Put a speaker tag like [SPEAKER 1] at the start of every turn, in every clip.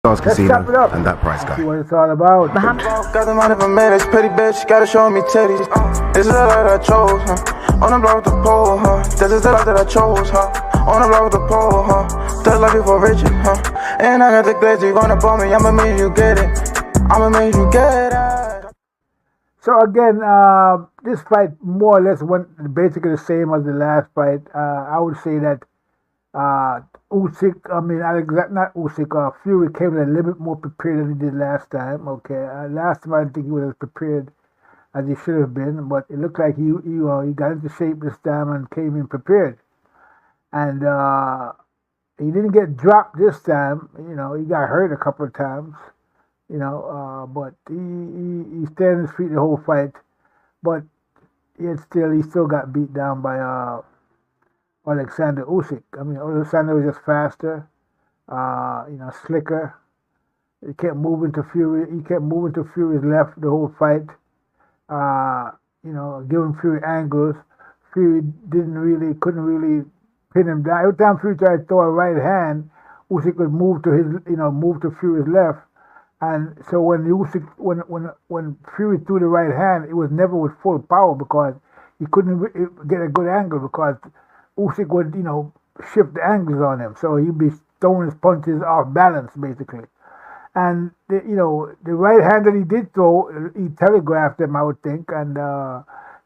[SPEAKER 1] Stars
[SPEAKER 2] Let's
[SPEAKER 1] Casino
[SPEAKER 2] step it up
[SPEAKER 1] and that price
[SPEAKER 2] and see
[SPEAKER 1] guy.
[SPEAKER 2] what it's all about.
[SPEAKER 3] Got the money for marriage, petty bitch, gotta show me titties. This is the life that I chose, huh? On the block with the pole, huh? This is the life that I chose, huh? On the block with the pole, huh? This life before riches, huh? And I got the glaze, you gonna ball me, I'ma make you get it. I'ma make you get it.
[SPEAKER 2] So again, this fight more or less went basically the same as the last fight. I would say that Usyk, not Usyk, Fury came a little bit more prepared than he did last time. Okay, last time I didn't think he was as prepared as he should have been, but it looked like he got into shape this time and came in prepared. And he didn't get dropped this time. You know, he got hurt a couple of times. You know, but he stayed on his feet the whole fight. But he still got beat down by Oleksandr Usyk. I mean, Oleksandr was just faster, slicker. He kept moving to Fury. He kept moving to Fury's left the whole fight. Giving Fury angles. Fury couldn't really pin him down. Every time Fury tried to throw a right hand, Usyk would move to Fury's left. And so when Fury threw the right hand, it was never with full power because he couldn't get a good angle because Usyk would, shift the angles on him. So he'd be throwing his punches off balance, basically. And, the right hand that he did throw, he telegraphed him, I would think. And,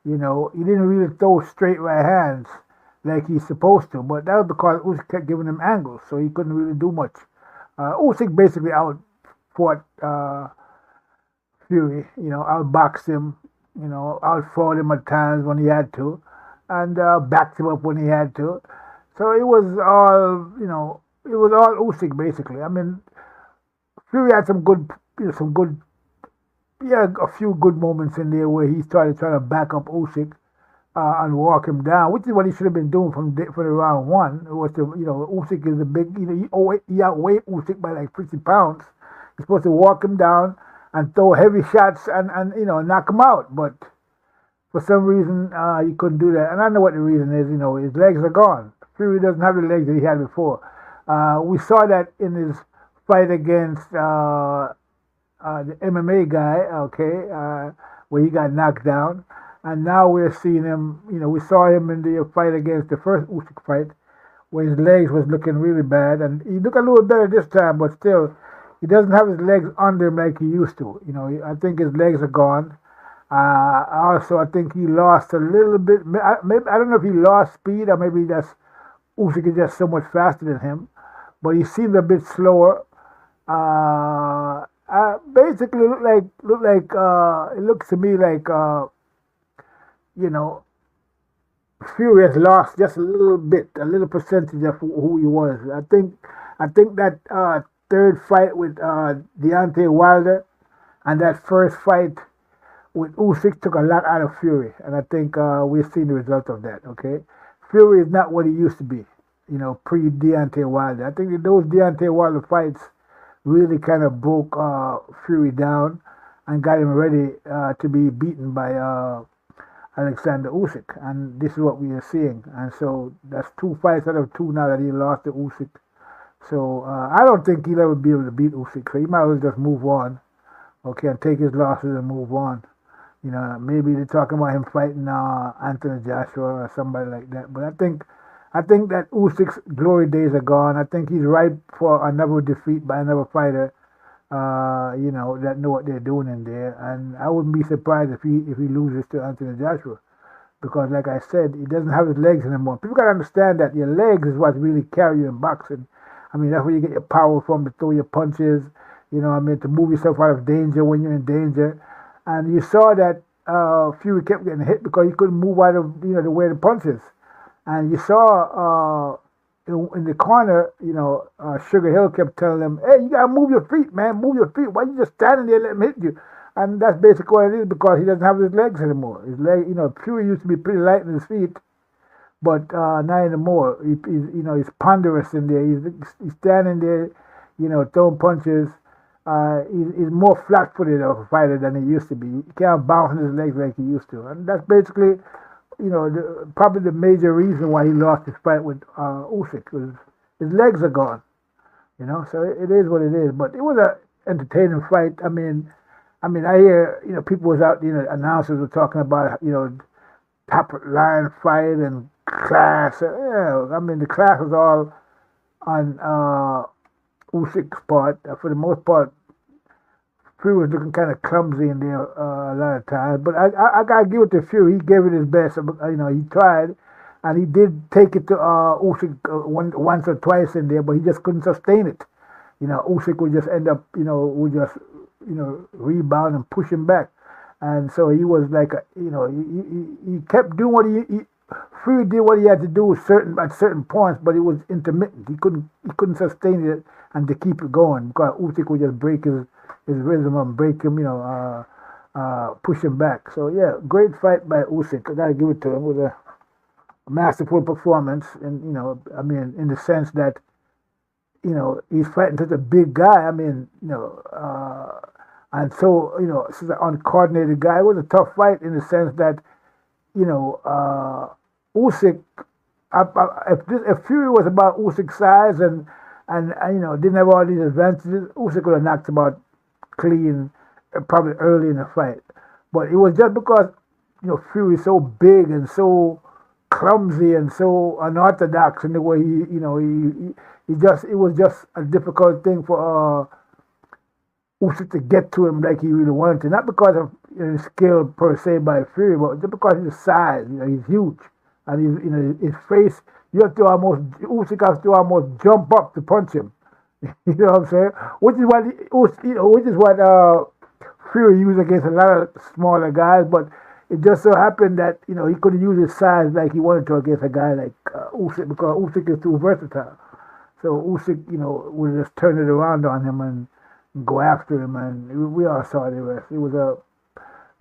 [SPEAKER 2] he didn't really throw straight right hands like he's supposed to. But that was because Usyk kept giving him angles, so he couldn't really do much. Usyk basically outfought Fury, outboxed him, outfought him at times when he had to, and backed him up when he had to. So it was all, Usyk basically. I mean, Fury had a few good moments in there where he started trying to back up Usyk and walk him down, which is what he should have been doing from the round one. It was Usyk is a big, he outweighed Usyk by like 50 pounds. He's supposed to walk him down and throw heavy shots and knock him out, but for some reason he couldn't do that. And I know what the reason is. His legs are gone. Fury doesn't have the legs that he had before. We saw that in his fight against the MMA guy, where he got knocked down. And now we're seeing him, we saw him in the fight against the first Usyk fight, where his legs was looking really bad. And he looked a little better this time, but still, he doesn't have his legs under him like he used to. I think his legs are gone. Also, I think he lost a little bit. I don't know if he lost speed or maybe that's Usyk is just so much faster than him. But he seemed a bit slower. Basically, it looks to me like Fury has lost just a little percentage of who he was. I think that third fight with Deontay Wilder and that first fight with Usyk took a lot out of Fury, and I think we've seen the result of that. Okay, Fury is not what he used to be, pre Deontay Wilder. I think that those Deontay Wilder fights really kind of broke Fury down and got him ready to be beaten by Oleksandr Usyk, and this is what we are seeing. And so that's 2 fights out of 2 now that he lost to Usyk. So I don't think he'll ever be able to beat Usyk. So he might as well just move on, okay, and take his losses and move on. Maybe they're talking about him fighting Anthony Joshua or somebody like that. But I think that Usyk's glory days are gone. I think he's ripe for another defeat by another fighter. That know what they're doing in there, and I wouldn't be surprised if he loses to Anthony Joshua, because like I said, he doesn't have his legs anymore. People gotta understand that your legs is what really carry you in boxing. I mean, that's where you get your power from, to throw your punches, to move yourself out of danger when you're in danger. And you saw that Fury kept getting hit because he couldn't move out of the way the punches. And you saw in the corner, Sugar Hill kept telling him, "Hey, you gotta move your feet, man. Move your feet. Why you just standing there and let him hit you?" And that's basically what it is, because he doesn't have his legs anymore. His leg, Fury used to be pretty light in his feet, but not anymore. He's ponderous in there. He's standing there, throwing punches. He's more flat-footed of a fighter than he used to be. He can't bounce his legs like he used to, and that's basically, probably the major reason why he lost his fight with Usyk. Was his legs are gone. So it is what it is. But it was a entertaining fight. I hear people was out, announcers were talking about top line fight and class. Yeah, the class was all on Usyk's part. For the most part, Fury was looking kind of clumsy in there a lot of times. But I gotta give it to Fury. He gave it his best. He tried, and he did take it to Usyk once or twice in there, but he just couldn't sustain it. Usyk would just end up, would just, rebound and push him back. And so he was like, he kept doing what Fury did what he had to do at certain points, but it was intermittent. He couldn't sustain it and to keep it going because Usyk would just break his rhythm and break him, push him back. So yeah, great fight by Usyk. I gotta give it to him with a masterful performance, and in the sense that he's fighting such a big guy. And so such an uncoordinated guy. It was a tough fight in the sense that Usyk. If Fury was about Usyk's size and didn't have all these advantages, Usyk would have knocked him out clean, probably early in the fight. But it was just because Fury is so big and so clumsy and so unorthodox in the way it was just a difficult thing for Usyk to get to him like he really wanted to. Not because of his skill per se by Fury, but just because of his size. He's huge, and his face. You have to almost Usyk has to almost jump up to punch him. You know what I'm saying? Which is what Fury used against a lot of smaller guys, but it just so happened that he couldn't use his size like he wanted to against a guy like Usyk because Usyk is too versatile. So Usyk, would just turn it around on him and go after him, and we all saw the rest. It was a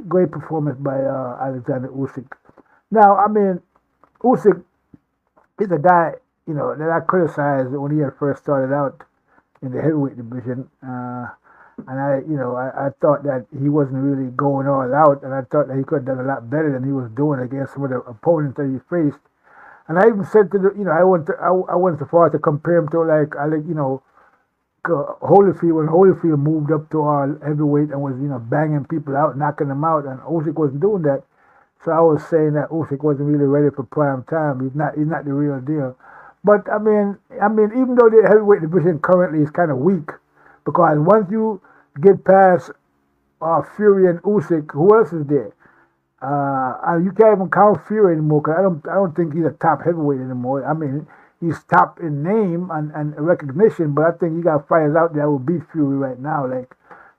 [SPEAKER 2] great performance by Oleksandr Usyk. Now, Usyk is a guy that I criticized when he had first started out in the heavyweight division. And I thought that he wasn't really going all out, and I thought that he could have done a lot better than he was doing against some of the opponents that he faced. And I even said I went so far to compare him to Holyfield when Holyfield moved up to our heavyweight and was banging people out, knocking them out, and Usyk wasn't doing that. So I was saying that Usyk wasn't really ready for prime time. He's not the real deal. But even though the heavyweight division currently is kind of weak, because once you get past Fury and Usyk, who else is there? You can't even count Fury anymore because I don't think he's a top heavyweight anymore. He's top in name and recognition, but I think you got fighters out there that will beat Fury right now. Like,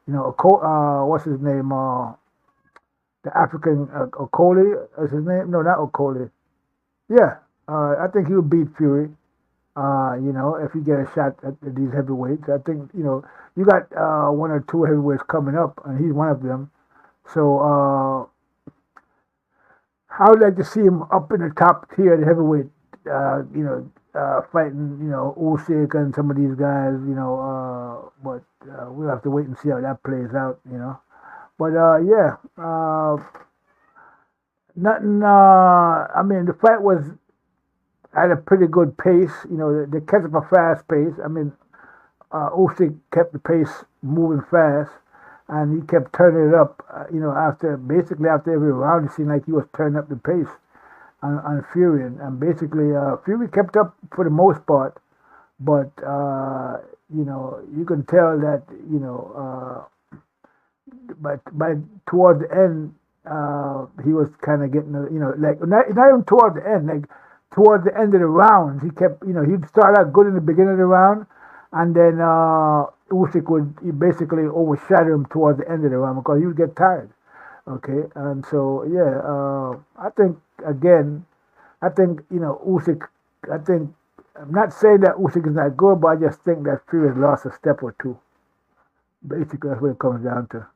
[SPEAKER 2] what's his name? The African Okoli is his name? No, not Okoli. Yeah, I think he will beat Fury. If you get a shot at these heavyweights, I think you got one or two heavyweights coming up, and he's one of them. So I would like to see him up in the top tier, the heavyweight. Fighting Usyk and some of these guys. But we'll have to wait and see how that plays out. But yeah, nothing. The fight was at a pretty good pace. They kept up a fast pace. Usyk kept the pace moving fast, and he kept turning it up. After every round, it seemed like he was turning up the pace on Fury, and basically Fury kept up for the most part, but you can tell that by towards the end he was kind of getting like not even toward the end, like towards the end of the rounds he kept he'd start out good in the beginning of the round, and then Usyk would basically overshadow him towards the end of the round because he would get tired. Okay, and so yeah, I think Usyk. I'm not saying that Usyk is not good, but I just think that Fury has lost a step or two. Basically, that's what it comes down to.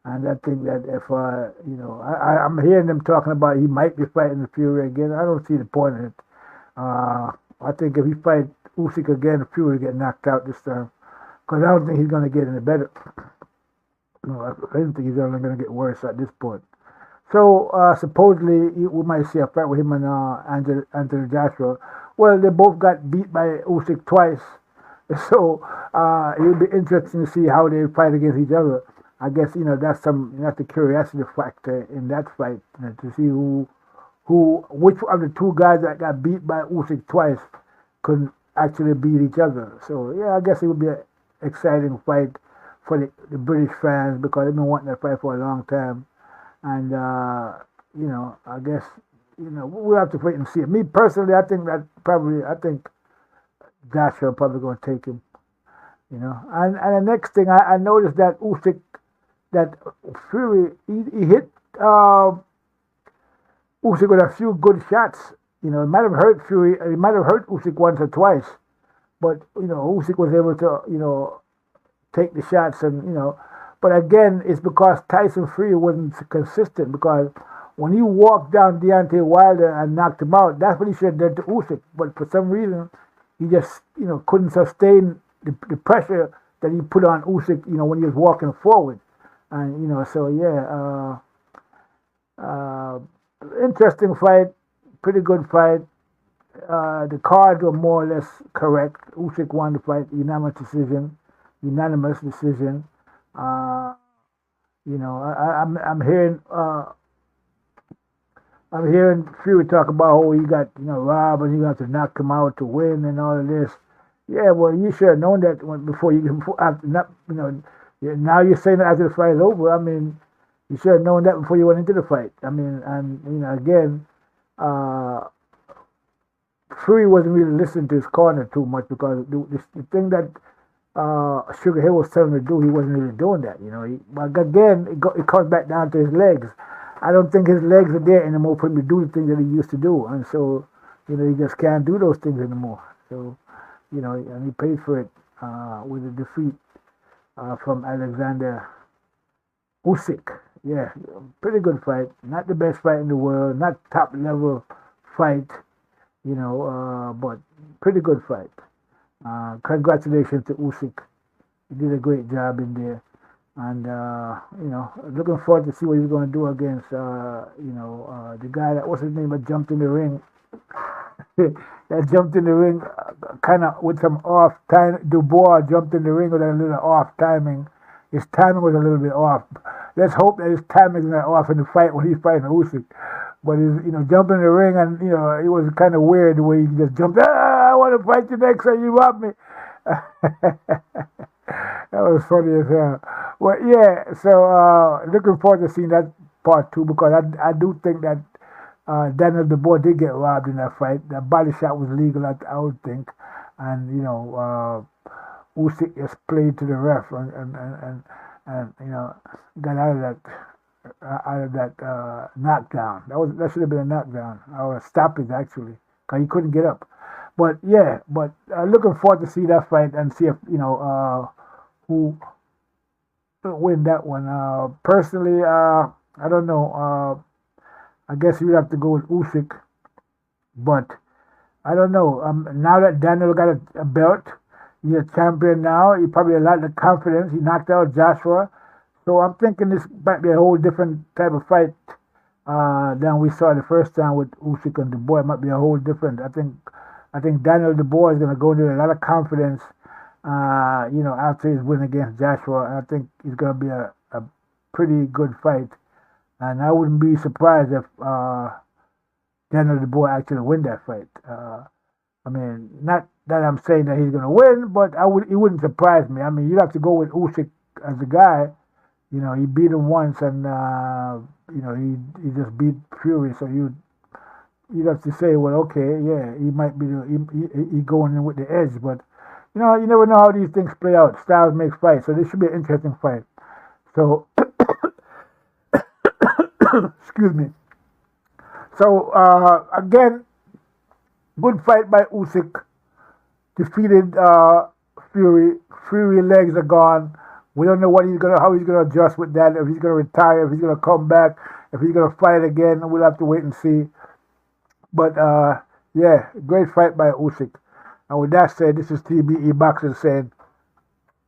[SPEAKER 2] And I think that if I'm hearing them talking about he might be fighting the Fury again. I don't see the point in it. I think if he fight Usyk again, Fury will get knocked out this time because I don't think he's going to get any better. No, I don't think he's only going to get worse at this point. So supposedly we might see a fight with him and Anthony Joshua. Well, they both got beat by Usyk twice, So it'll be interesting to see how they fight against each other. I guess that's the curiosity factor in that fight, to see which of the two guys that got beat by Usyk twice could actually beat each other. So yeah, I guess it would be an exciting fight for the British fans because they've been wanting that fight for a long time. And I guess we'll have to wait and see. Me personally, I think Joshua probably going to take him. And the next thing I noticed that that Fury, he hit Usyk with a few good shots. It might have hurt Fury. It might have hurt Usyk once or twice, but Usyk was able to take the shots and. But again, it's because Tyson Fury wasn't consistent. Because when he walked down Deontay Wilder and knocked him out, that's what he should have done to Usyk. But for some reason, he just couldn't sustain the pressure that he put on Usyk. When he was walking forward, and so yeah. Interesting fight, pretty good fight. The cards were more or less correct. Usyk won the fight, unanimous decision. I'm hearing Fury talk about how he got robbed and you have to knock him out to win and all of this. Yeah, well, you should have known that before now you're saying that after the fight is over. I mean, you should have known that before you went into the fight. I mean, and again, Fury wasn't really listening to his corner too much because the thing that Sugar Hill was telling him to do, he wasn't really doing that. But again, it comes back down to his legs. I don't think his legs are there anymore for him to do the things that he used to do, and so he just can't do those things anymore. So and he paid for it with a defeat from Oleksandr Usyk. Yeah, pretty good fight. Not the best fight in the world, not top level fight, but pretty good fight. Congratulations to Usyk. He did a great job in there. And, looking forward to see what he's going to do against, the guy that, what's his name, that jumped in the ring. That jumped in the ring kind of with some off time. Dubois jumped in the ring with a little off timing. His timing was a little bit off. Let's hope that his timing is not off in the fight when he's fighting Usyk. But he's, jumping in the ring and, it was kind of weird the way he just jumped. I want to fight you next time you rob me. That was funny as hell. Well, yeah, so looking forward to seeing that part too because I do think that Daniel Dubois did get robbed in that fight. That body shot was legal, I would think. And, Usyk just played to the ref and got out of that knockdown. That should have been a knockdown or a stoppage actually, because he couldn't get up. But yeah, looking forward to see that fight and see if who win that one. Personally, I don't know. I guess you'd have to go with Usyk, but I don't know. Now that Daniel got a belt, he's a champion now. He probably a lot of confidence. He knocked out Joshua. So I'm thinking this might be a whole different type of fight than we saw the first time with Usyk and Dubois. It might be a whole different. I think Daniel Dubois is going to go into a lot of confidence, after his win against Joshua. And I think it's going to be a pretty good fight. And I wouldn't be surprised if Daniel Dubois actually win that fight. I mean, not that I'm saying that he's going to win, but it wouldn't surprise me. I mean, you'd have to go with Usyk as a guy. He beat him once, and he just beat Fury. So you'd have to say, well, okay, yeah, he might be he going in with the edge, but you never know how these things play out. Styles make fights, so this should be an interesting fight. So, excuse me. So again, good fight by Usyk. Defeated Fury. Fury legs are gone. We don't know how he's gonna adjust with that. If he's gonna retire, if he's gonna come back, if he's gonna fight again. We'll have to wait and see. But yeah, great fight by Usyk. And with that said, this is TBE Boxing saying,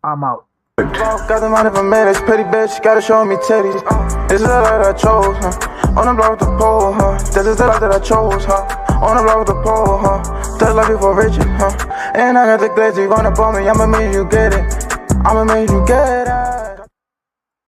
[SPEAKER 2] I'm out.
[SPEAKER 3] Got the money for minutes, pretty bitch, gotta show me titties. This is the life that I chose, huh? On the block with the pole, huh? This is the life that I chose, huh? On the block with the pole, huh? Just like before Richard, huh? And I got the glaze, you gonna ball me, I'ma make you get it. I'ma make you get it.